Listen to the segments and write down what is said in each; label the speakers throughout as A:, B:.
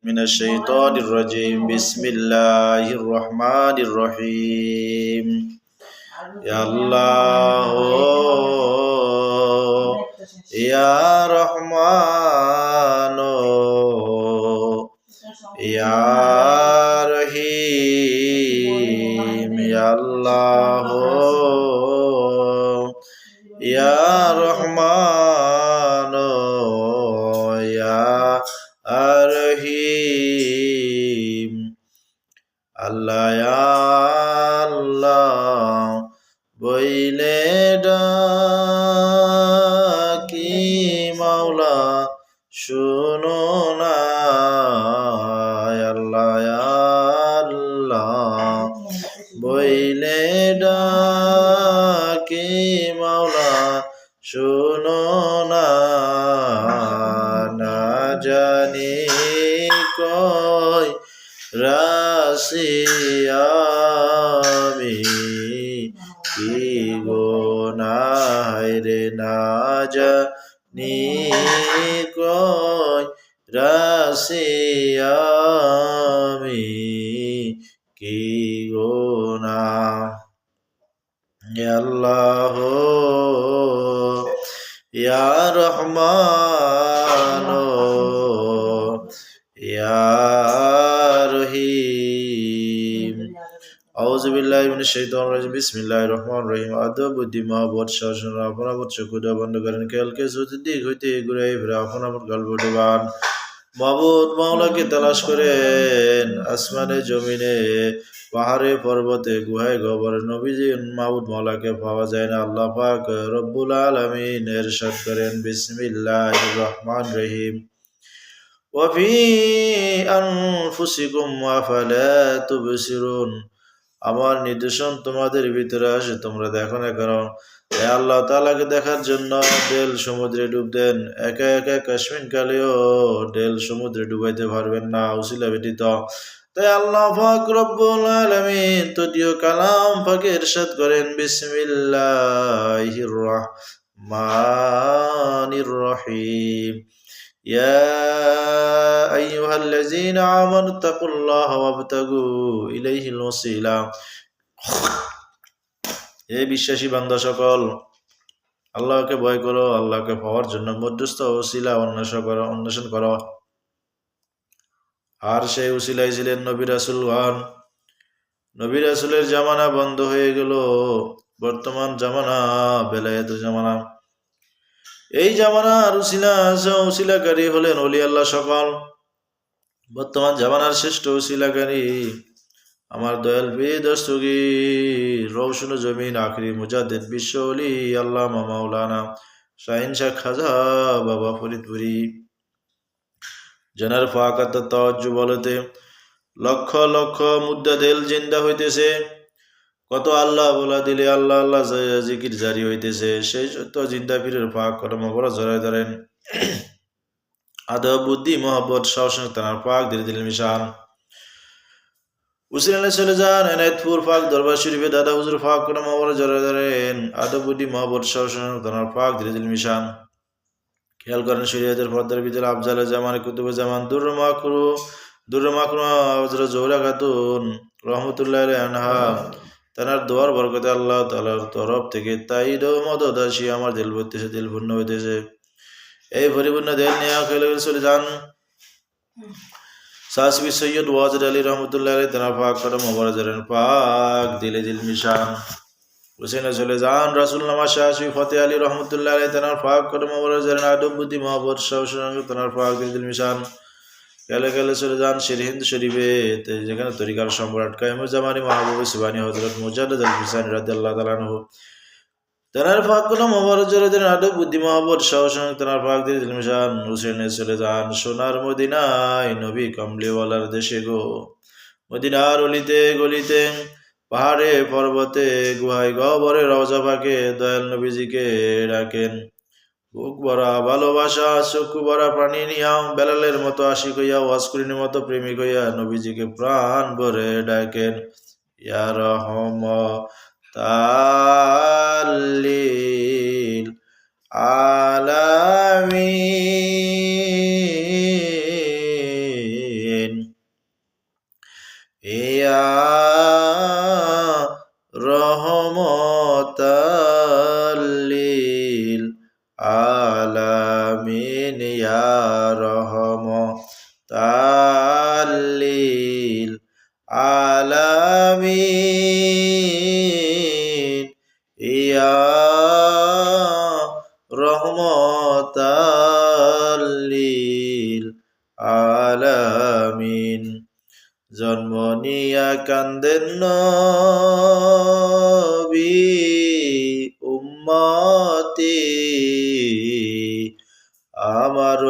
A: من الشيطان الرجيم بسم الله الرحمن الرحيم يا الله يا رحمن يا رحيم يا الله يا رحمن يا رحيم আল্লাহ ইয়া আল্লাহ বইলে ডাকি মাওলা শুনো না আল্লাহ ইয়া আল্লাহ বইলে ডাকি মাওলা শুনো না না জানি কই রাশিয়ামি কি গোনায় রে না জানি কই রাশিয়ামি কি গোনাহ আল্লাহ ইয়া রহমান ইয়া রহিম আউযু বিল্লাহি মিনাশ শাইতানির রাজিম বিসমিল্লাহির রহমানির রহিম আদব বুদ্ধি মহব্বত শাসন আপনা চক্ষুদা বন্ধ করেন খেয়ালকে দিক হইতে ঘুরাই ফিরে আপনা গল্পটাবান মাবুদ মাওলাকে তালাশ করেন আসমানে জমিনে পাহাড়ে পর্বতে গুহায় গহ্বরে নবীজি মাবুদ মাওলাকে পাওয়া যায় না আল্লাহ পাক রব্বুল আলামিন ইরশাদ করেন বিসমিল্লাহির রহমানির রহিম ওয়া ফি আনফুসিকুম আফালা তুবসিরুন আমার নির্দেশন তোমাদের ভিতরে আসে তোমরা দেখো না কারণ আল্লাহ তাআলাকে দেখার জন্য ডেল সমুদ্রে ডুব দেন একা একা কাশ্মীর কালেও ডেল সমুদ্রে ডুবাইতে পারবেন না উসিলা ব্যতীত তাই আল্লাহ পাক রব্বুল আলামিন তদীয় কালাম পাকে ইরশাদ করেন বিসমিল্লাহির রহমানির রহিম ইয়া আইয়ুহাল্লাযীনা আমানু তাকুল্লাহা ওয়াবতাগু ইলাইহিল ওয়াসিলা হে বিশ্বাসী বান্দা সকল আল্লাহকে ভয় করো আল্লাহকে পাওয়ার জন্য মধ্যস্থ ওসিলা অন্বেষণ করো আর সেই উসিলাই ছিলেন নবী রাসূলগণ নবী রাসূলের জামানা বন্ধ হয়ে গেল বর্তমান জামানা বেলায়েতের জামানা এই জামানার উসিলাকারী হলেন ওলি আল্লাহ সকল বর্তমান জামানার শ্রেষ্ঠ উসিলাকারী আমার দয়াল পীর দস্তগীর রওশন জমিন আখরি মুজাদ্দিদ বিশ্ব ওলি আল্লামা মাওলানা শাহিন শাহ খাজা বাবা ফরিদপুরি জনার ফাকাত তাওয়াজ্জু বলতে লক্ষ লক্ষ মুদ্দা দিল জিন্দা হইতেছে কত আল্লাহ বলা দিলে আল্লাহ আল্লাহ জিকির জারি হইতেছে সেই সত্য জিন্দা পীরের পাক কর্ম বড় জড়াই ধরেন আদব বুদ্ধি মোহাব্বত সাহসন তার পাক ধীরে ধীরে মিশান উসিলালে চলে যান এনায়েতপুর পাক দরবার শরীফে দাদা হুজুর পাক কর্ম বড় জড়াই ধরেন আদব বুদ্ধি মোহাব্বত সাহসন তার পাক ধীরে ধীরে মিশান খেয়াল করেন শরীয়তের পর্দার ভিতরে আফজালে জামান কুতুবে জামান দুরর মাকরু হযরত জোহরা খাতুন রহমাতুল্লাহি আনহা তার দোয়ার বরকতে আল্লাহ তাআলার তরফ থেকে তাইদ ও মদদ আসি আমার দিল ভরতেছে দিল পূর্ণ হইতেছে এই পরিপূর্ণ দিল নিয়ে খেলে চলে যান সাসবি সৈয়দ ওয়াজির আলী রহমতুল্লাহ আলাইহি তার পাক কদম মোবারক পাক দিলে দিল মিশান হুসেনে চলে যান রাসূল নামা শাহী ফতে আলী রহমতুল্লাহ আলাইহি তার পাক কদম মোবারক আদব বুদ্ধি মহব্বত সঙ্গে তার পাক দিল দিল মিশান খেলে খেলে চলে যান হিন্দ শরীফে যেখানে তরিকার সম্রাট কায়েমুজ্জামানী মাহবুব সুবহানী হযরত মুজাদ্দিদ আল ফিসানী রাদিয়াল্লাহু তাআলা আনহু তার পাক কোন মোবারক জড়িত আদব বুদ্ধি মহব্বত সঙ্গে তার পাক দিল দিল মিশান হুসেনে চলে যান সোনার মদিনায় নবী কমলিওয়ালার দেশে গো মদিনার অলিতে গলিতে পাহাড়ে পর্বতে গুহায় গহ্বরে রওজা পাকে দয়াল নবীজিকে ডাকেন বুক ভরা ভালোবাসা চক্ষু ভরা প্রাণী নিয়া বেলালের মতো আশিক হইয়া ওয়াজকুরিনের মতো প্রেমিক হইয়া নবীজিকে প্রাণ ভরে ডাকেন ইয়া রাহমাতাল্লিল আলামিন ইয়া রহমাতাল লিল আলামিন ইয়া রহমাতাল লিল আলামিন ইয়া রহমাতাল লিল আলামিন। জন্ম নিয়া কান্দেন নবী উম্মতি আমার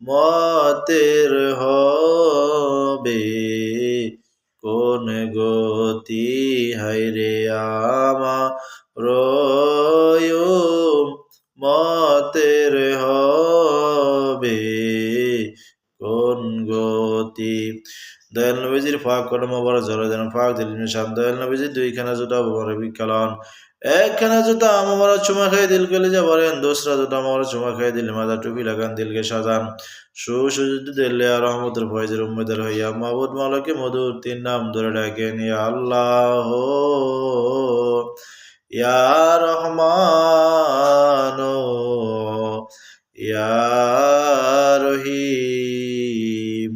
A: মতের হবে কোন গতি, হায়রে আমার মতের হবে কোন গতি। দয়াল নবীজির ফাঁক কলম মোবারক জড়ো যেন ফাঁক দিলেন নিশান। দয়াল নবীজির দুইখানা জুতা মোবারক বিকালন, একখানা জুতা মোবারক চুমা খাই দিল কলিজা ভরেন, দোসরা জুতা মোবারক চুমা খাই দিল মাথা টুপি লাগান দিলকে সাজান। সুসুজুদ দিলে আর রহমতের ফয়েজের উম্মতের হইয়া মাহবুদ মাওলাকে মধুর তিন নাম ধরে ডাকেন, ইয়া আল্লাহ ইয়া রহমান ইয়া রহিম।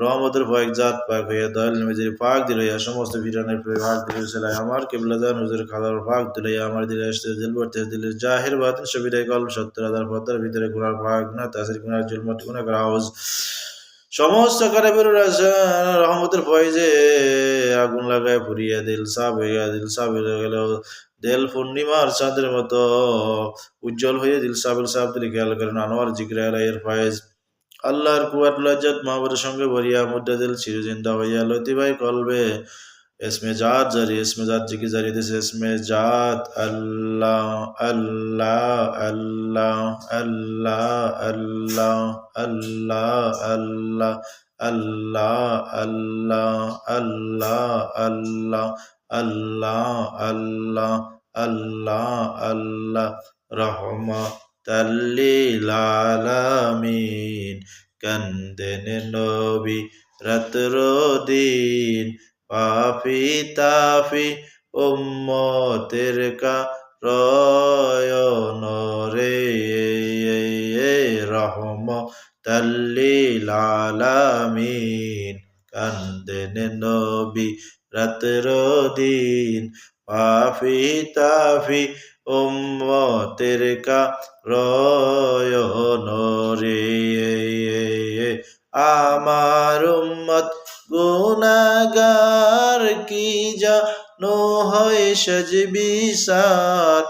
A: রহমতের পাক জাত পাক হইয়া দয়াল নবীজির পাক দিল ইয়া সমস্ত বিরানের পাক দিল সেলাই আমার কিবলা জান হুজুর খালার পাক দিল ইয়া আমার দিলে আসতে দিল বর্তে দিল জাহির বাতিন সবিদায় কল ৭০,০০০ পর্দার ভিতরে গুনার পাক না তাসির গুনার জুলমত গুনাহ গ্রাউজ সমস্ত কারাবের রহমতের ফয়েজে আগুন লাগায় পুড়িয়া দিল সাব হইয়া দিল সাব হয়ে গেল দেল পূর্ণিমার চাঁদের মতো উজ্জ্বল হয়ে দিল সাবিল সাহেব দিল খেয়াল করেন আনোয়ার জিগরা এর ফয়েজ আল্লাহর কুয়াত লজ্জাত মাহবুবের সঙ্গে ভরিয়া মুদ্রা দিল চিরজিন্দা হইয়া লতি ভাই কলবে इसमें जात जारी इसमें जात जिकी जारी दिस इसमें जात अल्लाह अल्लाह अल्लाह अल्लाह अल्लाह अल्लाह अल्लाह अल्लाह अल्लाह अल्लाह अल्लाह अल्लाह अल्लाह अल्लाह अल्लाह रहमतल लिल आलामीन। কান্দেন নবী রাত্র দিন পাপি তাপি উম্মতের কারণ রে রহমতাল লিল আলামিন। কান্দেন নবী রাত্র দিন পাপি তাপি উম্মতের কারণ রে আমার উম্মত গুনাহগার কি জানো হয় সজবিসার।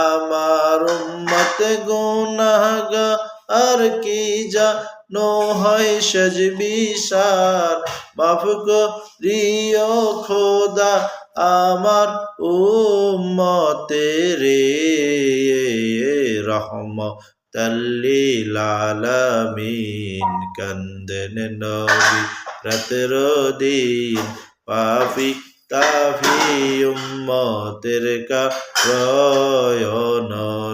A: আমার উম্মত গুনাহগার কি জানো হয় সজবিসার। মাফ করিও খোদা আমার উম্মতের রহমতাল লিল আলামিন। কান্দেন নবী রাত্র দিন পাপি তাপি উম্মতের কারণ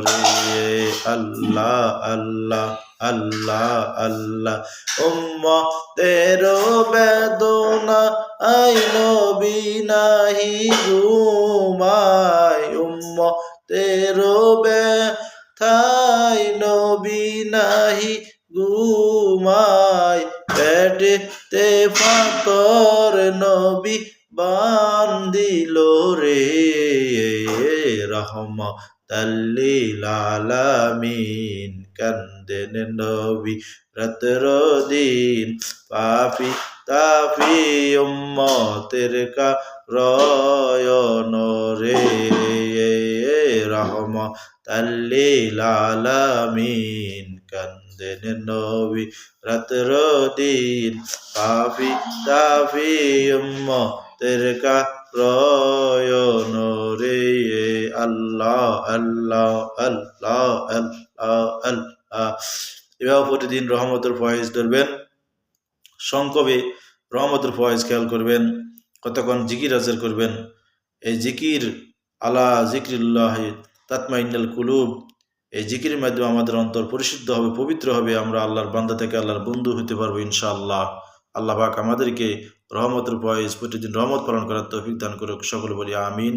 A: রে আল্লাহ আল্লাহ আল্লাহ আল্লাহ। উম্মতের বেদনা আই নবী নাহি ঘুমায়। উম্মতের ব্যথায় নবী নাহি ঘুমায়। পেটেতে পাথর নবী বান্ধিল রে রহমতাল লিল আলামিন। কান্দেন নবী রাত্র দিন পাপি তাপি উম্মতের কারণ রে রহমতাল লিল আলামিন। কান্দেন নবী রাত্র দিন পাপি তাপি উম্মতের কারণ রে আল্লাহ আল্লাহ আল্লাহ আল্লাহ আল্লাহ। এভাবে প্রতিদিন রহমতের ফয়েজ ধরবেন, সংকবে রহমতের ফয়েজ খেয়াল করবেন, কতক্ষণ জিকির হাজির করবেন। এই জিকির আলা জিক্রিল্লাহ তাতমাইন্নাল কুলুব, এই জিকিরের মাধ্যমে আমাদের অন্তর পরিশুদ্ধ হবে, পবিত্র হবে, আমরা আল্লাহর বান্দা থেকে আল্লাহর বন্ধু হতে পারবো ইনশাআল্লাহ। আল্লাহ পাক আমাদেরকে রহমতের ফয়েজ প্রতিদিন রহমত পালন করার তৌফিক দান করুক। সকলে বলি আমিন।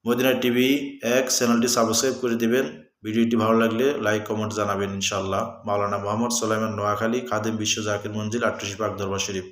A: মদিনা টিভি এক চ্যানেলটি সাবস্ক্রাইব করে দিবেন। ভিডিওটি ভালো লাগলে লাইক কমেন্ট জানাবেন ইনশাআল্লাহ। মাওলানা মোহাম্মদ সুলাইমান নোয়াখালী, খাদেম বিশ্ব জাকির মঞ্জিল, 38 পাক দরবার শরীফ।